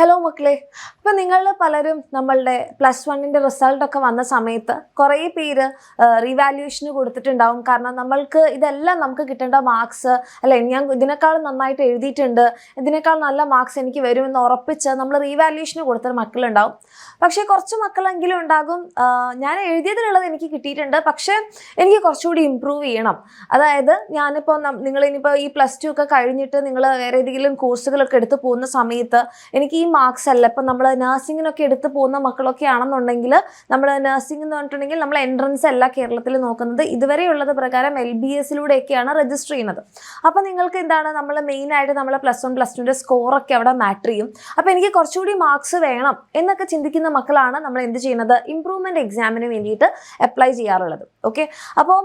Hello മക്കളെ, അപ്പോൾ നിങ്ങൾ പലരും നമ്മളുടെ +1 റിസൾട്ടൊക്കെ വന്ന സമയത്ത് കുറേ പേര് റീവാല്യുവേഷന് കൊടുത്തിട്ടുണ്ടാവും. കാരണം നമ്മൾക്ക് ഇതെല്ലാം നമുക്ക് കിട്ടേണ്ട മാർക്സ് അല്ലെ, ഞാൻ ഇതിനേക്കാൾ നന്നായിട്ട് എഴുതിയിട്ടുണ്ട്, ഇതിനേക്കാൾ നല്ല മാർക്സ് എനിക്ക് വരുമെന്ന് ഉറപ്പിച്ച് നമ്മൾ റീവാല്യുവേഷന് കൊടുത്ത മക്കളുണ്ടാവും. പക്ഷേ കുറച്ച് മക്കളെങ്കിലും ഉണ്ടാകും, ഞാൻ എഴുതിയതിനുള്ളത് എനിക്ക് കിട്ടിയിട്ടുണ്ട്, പക്ഷേ എനിക്ക് കുറച്ചുകൂടി ഇമ്പ്രൂവ് ചെയ്യണം. അതായത് ഞാനിപ്പോൾ നിങ്ങളിനിപ്പോൾ ഈ +2 ഒക്കെ കഴിഞ്ഞിട്ട് നിങ്ങൾ വേറെ ഏതെങ്കിലും കോഴ്സുകളൊക്കെ എടുത്ത് പോകുന്ന സമയത്ത് എനിക്ക് ഈ മാർക്സ് അല്ല, ഇപ്പം നമ്മൾ നഴ്സിങ്ങിനൊക്കെ എടുത്ത് പോകുന്ന മക്കളൊക്കെ ആണെന്നുണ്ടെങ്കിൽ, നമ്മൾ നഴ്സിംഗ് എന്ന് പറഞ്ഞിട്ടുണ്ടെങ്കിൽ നമ്മൾ എൻട്രൻസ് അല്ല കേരളത്തിൽ നോക്കുന്നത്, ഇതുവരെയുള്ളത് പ്രകാരം LBSലൂടെയൊക്കെയാണ് രജിസ്റ്റർ ചെയ്യുന്നത്. അപ്പോൾ നിങ്ങൾക്ക് എന്താണ്, നമ്മൾ മെയിനായിട്ട് നമ്മൾ +1 +2ൻ്റെ സ്കോറൊക്കെ അവിടെ മാറ്റർ ചെയ്യും. അപ്പോൾ എനിക്ക് കുറച്ചുകൂടി മാർക്സ് വേണം എന്നൊക്കെ ചിന്തിക്കുന്ന മക്കളാണ് നമ്മൾ എന്ത് ചെയ്യുന്നത്, ഇംപ്രൂവ്മെൻറ്റ് എക്സാമിന് വേണ്ടിയിട്ട് അപ്ലൈ ചെയ്യാറുള്ളത്. ഓക്കെ, അപ്പോൾ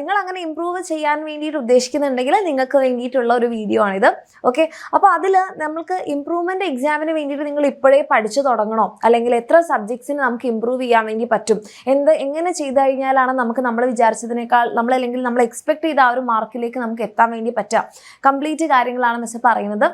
നിങ്ങൾ അങ്ങനെ ഇമ്പ്രൂവ് ചെയ്യാൻ വേണ്ടിയിട്ട് ഉദ്ദേശിക്കുന്നുണ്ടെങ്കിൽ നിങ്ങൾക്ക് വേണ്ടിയിട്ടുള്ള ഒരു വീഡിയോ ആണിത്. ഓക്കെ, അപ്പോൾ അതിൽ നമുക്ക് ഇംപ്രൂവ്മെൻറ്റ് എക്സാമിന് വേണ്ടിയിട്ട് നിങ്ങൾ ഇപ്പോഴേ പഠിച്ചു തുടങ്ങണോ, അല്ലെങ്കിൽ എത്ര സബ്ജക്ട്സിന് നമുക്ക് ഇമ്പ്രൂവ് ചെയ്യാൻ വേണ്ടി പറ്റും, എങ്ങനെ ചെയ്ത് കഴിഞ്ഞാലാണ് നമുക്ക് നമ്മൾ വിചാരിച്ചതിനേക്കാൾ അല്ലെങ്കിൽ നമ്മൾ എക്സ്പെക്ട് ചെയ്ത ആ ഒരു മാർക്കിലേക്ക് നമുക്ക് എത്താൻ വേണ്ടി പറ്റുക, കംപ്ലീറ്റ് കാര്യങ്ങളാണ് മിസ് പറയുന്നത്.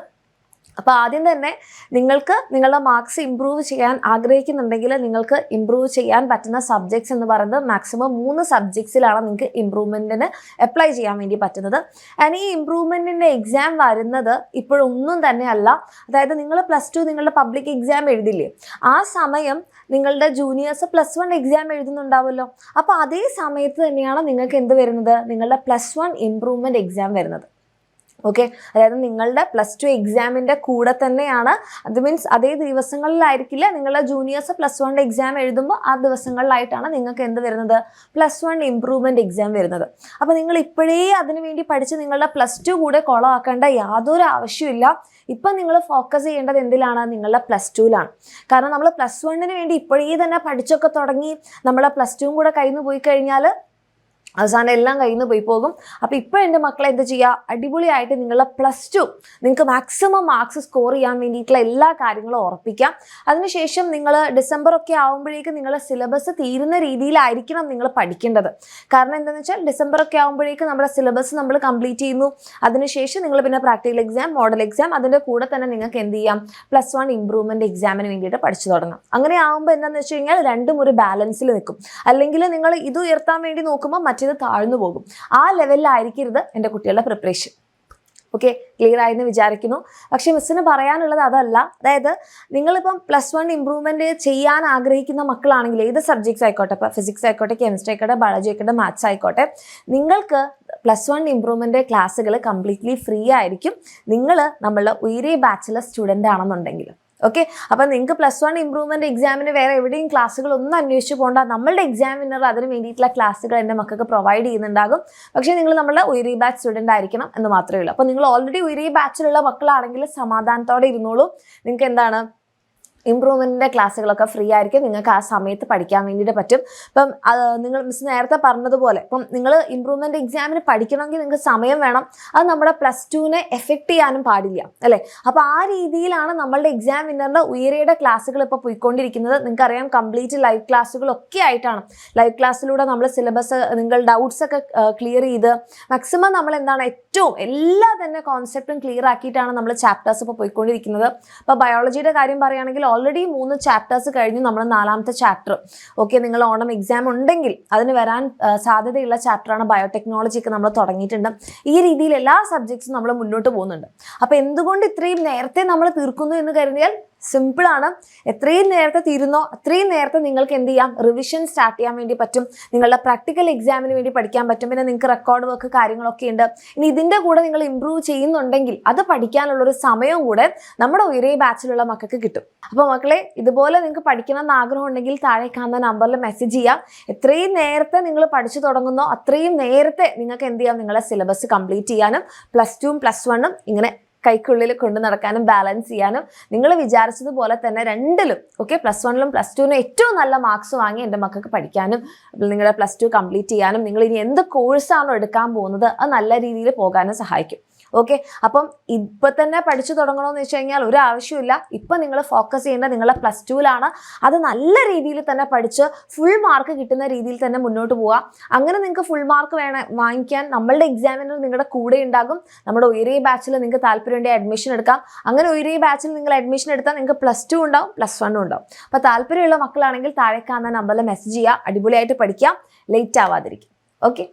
അപ്പോൾ ആദ്യം തന്നെ നിങ്ങൾക്ക് നിങ്ങളുടെ മാർക്സ് ഇമ്പ്രൂവ് ചെയ്യാൻ ആഗ്രഹിക്കുന്നുണ്ടെങ്കിൽ നിങ്ങൾക്ക് ഇമ്പ്രൂവ് ചെയ്യാൻ പറ്റുന്ന സബ്ജക്ട്സ് എന്ന് പറയുന്നത് മാക്സിമം 3 സബ്ജക്ട്സിലാണ് നിങ്ങൾക്ക് ഇമ്പ്രൂവ്മെൻറ്റിന് അപ്ലൈ ചെയ്യാൻ വേണ്ടി പറ്റുന്നത്. ആൻഡ് ഈ ഇമ്പ്രൂവ്മെൻറ്റിൻ്റെ എക്സാം വരുന്നത് ഇപ്പോഴൊന്നും തന്നെ അല്ല. അതായത് നിങ്ങൾ +2 നിങ്ങളുടെ പബ്ലിക് എക്സാം എഴുതില്ലേ, ആ സമയം നിങ്ങളുടെ ജൂനിയേഴ്സ് +1 എക്സാം എഴുതുന്നുണ്ടാവുമല്ലോ. അപ്പോൾ അതേ സമയത്ത് തന്നെയാണ് നിങ്ങൾക്ക് എന്ത് വരുന്നത്, നിങ്ങളുടെ +1 ഇമ്പ്രൂവ്മെൻറ്റ് എക്സാം വരുന്നത്. ഓക്കെ, അതായത് നിങ്ങളുടെ +2 എക്സാമിൻ്റെ കൂടെ തന്നെയാണ്, അത് മീൻസ് അതേ ദിവസങ്ങളിലായിരിക്കില്ല നിങ്ങളുടെ ജൂനിയേഴ്സ് +1 എക്സാം എഴുതുമ്പോൾ ആ ദിവസങ്ങളിലായിട്ടാണ് നിങ്ങൾക്ക് എന്ത് വരുന്നത്, +1 ഇമ്പ്രൂവ്മെൻറ്റ് എക്സാം വരുന്നത്. അപ്പോൾ നിങ്ങൾ ഇപ്പോഴേ അതിനു വേണ്ടി പഠിച്ച് നിങ്ങളുടെ +2 കൂടെ കുളമാക്കേണ്ട യാതൊരു ആവശ്യമില്ല. ഇപ്പം നിങ്ങൾ ഫോക്കസ് ചെയ്യേണ്ടത് എന്തിലാണ്, നിങ്ങളുടെ +2ലാണ്. കാരണം നമ്മൾ +1ന് വേണ്ടി ഇപ്പോഴേ തന്നെ പഠിച്ചൊക്കെ തുടങ്ങി നമ്മളെ +2 കൂടെ കയ്യിൽ നിന്ന് പോയി കഴിഞ്ഞാൽ അവസാനം എല്ലാം കയ്യിൽ നിന്ന് പോയി പോകും. അപ്പോൾ ഇപ്പോൾ എൻ്റെ മക്കളെ എന്ത് ചെയ്യുക, അടിപൊളിയായിട്ട് നിങ്ങളുടെ +2 നിങ്ങൾക്ക് മാക്സിമം മാർക്സ് സ്കോർ ചെയ്യാൻ വേണ്ടിയിട്ടുള്ള എല്ലാ കാര്യങ്ങളും ഉറപ്പിക്കാം. അതിനുശേഷം നിങ്ങൾ ഡിസംബറൊക്കെ ആകുമ്പോഴേക്കും നിങ്ങളുടെ സിലബസ് തീരുന്ന രീതിയിലായിരിക്കണം നിങ്ങൾ പഠിക്കേണ്ടത്. കാരണം എന്താണെന്ന് വെച്ചാൽ ഡിസംബറൊക്കെ ആകുമ്പോഴേക്കും നമ്മുടെ സിലബസ് നമ്മൾ കംപ്ലീറ്റ് ചെയ്യുന്നു. അതിനുശേഷം നിങ്ങൾ പിന്നെ പ്രാക്ടിക്കൽ എക്സാം, മോഡൽ എക്സാം, അതിൻ്റെ കൂടെ തന്നെ നിങ്ങൾക്ക് എന്ത് ചെയ്യാം, +1 ഇമ്പ്രൂവ്മെൻറ്റ് എക്സാമിന് വേണ്ടിയിട്ട് പഠിച്ചു തുടങ്ങാം. അങ്ങനെ ആകുമ്പോൾ എന്താണെന്ന് വെച്ച് കഴിഞ്ഞാൽ രണ്ടും ഒരു ബാലൻസിൽ നിൽക്കും. അല്ലെങ്കിൽ നിങ്ങൾ ഇത് ഉയർത്താൻ വേണ്ടി നോക്കുമ്പോൾ മറ്റേത് താഴ്ന്നു പോകും. ആ ലെവലിലായിരിക്കരുത് എൻ്റെ കുട്ടികളുടെ പ്രിപ്പറേഷൻ. ഓക്കെ, ക്ലിയർ ആയെന്ന് വിചാരിക്കുന്നു. പക്ഷേ മിസ്സിന് പറയാനുള്ളത് അതല്ല. അതായത് നിങ്ങളിപ്പം +1 ഇമ്പ്രൂവ്മെൻറ്റ് ചെയ്യാൻ ആഗ്രഹിക്കുന്ന മക്കളാണെങ്കിൽ ഏത് സബ്ജക്ട്സ് ആയിക്കോട്ടെ, ഇപ്പോൾ ഫിസിക്സ് ആയിക്കോട്ടെ, കെമിസ്ട്രി ആയിക്കോട്ടെ, ബയോളജി ആയിക്കോട്ടെ, മാത്സ് ആയിക്കോട്ടെ, നിങ്ങൾക്ക് +1 ഇമ്പ്രൂവ്മെൻറ്റ് ക്ലാസ്സുകൾ കംപ്ലീറ്റ്ലി ഫ്രീ ആയിരിക്കും നിങ്ങൾ നമ്മളുടെ ഉയരെ ബാച്ചിലർ സ്റ്റുഡൻ്റ് ആണെന്നുണ്ടെങ്കിൽ. ഓക്കെ, അപ്പോൾ നിങ്ങൾക്ക് +1 ഇമ്പ്രൂവ്മെൻറ്റ് എക്സാമിന് വേറെ എവിടെയും ക്ലാസ്സുകളൊന്നും അന്വേഷിച്ച് പോകണ്ട. നമ്മളുടെ എക്സാമിനർ അതിന് വേണ്ടിയിട്ടുള്ള ക്ലാസ്സുകൾ എൻ്റെ മക്കൾക്ക് പ്രൊവൈഡ് ചെയ്യുന്നുണ്ടാകും. പക്ഷേ നിങ്ങൾ നമ്മളുടെ ഉയരെ ബാച്ച് സ്റ്റുഡൻ്റ് ആയിരിക്കണം എന്ന് മാത്രമേ ഉള്ളൂ. അപ്പോൾ നിങ്ങൾ ഓൾറെഡി ഉയരെ ബാച്ചിലുള്ള മക്കളാണെങ്കിൽ സമാധാനത്തോടെ ഇരുന്നോളൂ. നിങ്ങൾക്ക് എന്താണ്, ഇമ്പ്രൂവ്മെൻറ്റിൻ്റെ ക്ലാസ്സുകളൊക്കെ ഫ്രീ ആയിരിക്കും, നിങ്ങൾക്ക് ആ സമയത്ത് പഠിക്കാൻ വേണ്ടിയിട്ട് പറ്റും. ഇപ്പം നിങ്ങൾ മിസ് നേരത്തെ പറഞ്ഞതുപോലെ ഇപ്പം നിങ്ങൾ ഇമ്പ്രൂവ്മെൻറ്റ് എക്സാമിന് പഠിക്കണമെങ്കിൽ നിങ്ങൾക്ക് സമയം വേണം. അത് നമ്മുടെ +2നെ എഫക്റ്റ് ചെയ്യാനും പാടില്ല അല്ലേ. അപ്പോൾ ആ രീതിയിലാണ് നമ്മളുടെ എക്സാം വിന്നറിൻ്റെ ഉയരയുടെ ക്ലാസ്സുകൾ ഇപ്പോൾ പോയിക്കൊണ്ടിരിക്കുന്നത്. നിങ്ങൾക്കറിയാം, കംപ്ലീറ്റ് ലൈവ് ക്ലാസ്സുകളൊക്കെ ആയിട്ടാണ്. ലൈവ് ക്ലാസ്സിലൂടെ നമ്മൾ സിലബസ്, നിങ്ങൾ ഡൗട്ട്സൊക്കെ ക്ലിയർ ചെയ്ത് മാക്സിമം നമ്മൾ എന്താണ് ഏറ്റവും എല്ലാ തന്നെ കോൺസെപ്റ്റും ക്ലിയർ ആക്കിയിട്ടാണ് നമ്മൾ ചാപ്റ്റേഴ്സ് ഇപ്പോൾ പോയിക്കൊണ്ടിരിക്കുന്നത്. ഇപ്പോൾ ബയോളജിയുടെ കാര്യം പറയുകയാണെങ്കിൽ ഓൾറെഡി 3 ചാപ്റ്റേഴ്സ് കഴിഞ്ഞു, നമ്മൾ 4ാമത്തെ ചാപ്റ്റർ. ഓക്കെ, നിങ്ങൾ ഓണം എക്സാം ഉണ്ടെങ്കിൽ അതിന് വരാൻ സാധ്യതയുള്ള ചാപ്റ്ററാണ് ബയോടെക്നോളജി ഒക്കെ നമ്മൾ തുടങ്ങിയിട്ടുണ്ട്. ഈ രീതിയിൽ എല്ലാ സബ്ജക്ട്സും നമ്മൾ മുന്നോട്ട് പോകുന്നുണ്ട്. അപ്പോൾ എന്തുകൊണ്ട് ഇത്രയും നേരത്തെ നമ്മൾ തീർക്കുന്നു എന്ന് കരുതിയാൽ സിമ്പിളാണ്. എത്രയും നേരത്തെ തീരുന്നോ അത്രയും നേരത്തെ നിങ്ങൾക്ക് എന്ത് ചെയ്യാം, റിവിഷൻ സ്റ്റാർട്ട് ചെയ്യാൻ വേണ്ടി പറ്റും. നിങ്ങളുടെ പ്രാക്ടിക്കൽ എക്സാമിന് വേണ്ടി പഠിക്കാൻ പറ്റും. പിന്നെ നിങ്ങൾക്ക് റെക്കോർഡ് വർക്ക് കാര്യങ്ങളൊക്കെ ഉണ്ട്. ഇനി ഇതിൻ്റെ കൂടെ നിങ്ങൾ ഇമ്പ്രൂവ് ചെയ്യുന്നുണ്ടെങ്കിൽ അത് പഠിക്കാനുള്ളൊരു സമയവും കൂടെ നമ്മുടെ ഉയരെ ബാച്ചിലുള്ള മക്കൾക്ക് കിട്ടും. അപ്പോൾ മക്കളെ, ഇതുപോലെ നിങ്ങൾക്ക് പഠിക്കണം എന്ന് ആഗ്രഹം ഉണ്ടെങ്കിൽ താഴെ കാണുന്ന നമ്പറിൽ മെസ്സേജ് ചെയ്യാം. എത്രയും നേരത്തെ നിങ്ങൾ പഠിച്ചു തുടങ്ങുന്നോ അത്രയും നേരത്തെ നിങ്ങൾക്ക് എന്ത് ചെയ്യാം, നിങ്ങളുടെ സിലബസ് കംപ്ലീറ്റ് ചെയ്യാനും +2ഉം +1ഉം ഇങ്ങനെ കൈക്കുള്ളിൽ കൊണ്ടു നടക്കാനും ബാലൻസ് ചെയ്യാനും നിങ്ങൾ വിചാരിച്ചതുപോലെ തന്നെ രണ്ടിലും ഓക്കെ, +1ലും +2നും ഏറ്റവും നല്ല മാർക്സ് വാങ്ങി എൻ്റെ മക്കൾക്ക് പഠിക്കാനും നിങ്ങളുടെ +2 കംപ്ലീറ്റ് ചെയ്യാനും നിങ്ങൾ ഇനി എന്ത് കോഴ്സാണോ എടുക്കാൻ പോകുന്നത് അത് നല്ല രീതിയിൽ പോകാനും സഹായിക്കും. ഓക്കെ, അപ്പം ഇപ്പം തന്നെ പഠിച്ചു തുടങ്ങണമെന്ന് വെച്ച് കഴിഞ്ഞാൽ ഒരു ആവശ്യമില്ല. ഇപ്പം നിങ്ങൾ ഫോക്കസ് ചെയ്യേണ്ടത് നിങ്ങളുടെ പ്ലസ് ടുവിലാണ്. അത് നല്ല രീതിയിൽ തന്നെ പഠിച്ച് ഫുൾ മാർക്ക് കിട്ടുന്ന രീതിയിൽ തന്നെ മുന്നോട്ട് പോവുക. അങ്ങനെ നിങ്ങൾക്ക് ഫുൾ മാർക്ക് വാങ്ങിക്കാൻ നമ്മളുടെ എക്സാമിനർ നിങ്ങളുടെ കൂടെ ഉണ്ടാകും. നമ്മുടെ ഉയരിയ ബാച്ചിൽ നിങ്ങൾക്ക് താല്പര്യമുണ്ടെങ്കിൽ അഡ്മിഷൻ എടുക്കാം. അങ്ങനെ ഉയരിയ ബാച്ചിൽ നിങ്ങൾ അഡ്മിഷൻ എടുത്താൽ നിങ്ങൾക്ക് പ്ലസ് 2 ഉണ്ടാവും, പ്ലസ് 1 ഉണ്ടാവും. അപ്പോൾ താല്പര്യമുള്ള മക്കളാണെങ്കിൽ താഴെ കാണുന്ന നമ്പറിൽ മെസ്സേജ് ചെയ്യുക. അടിപൊളിയായിട്ട് പഠിക്കാം, ലേറ്റ് ആവാതിരിക്കും. ഓക്കെ.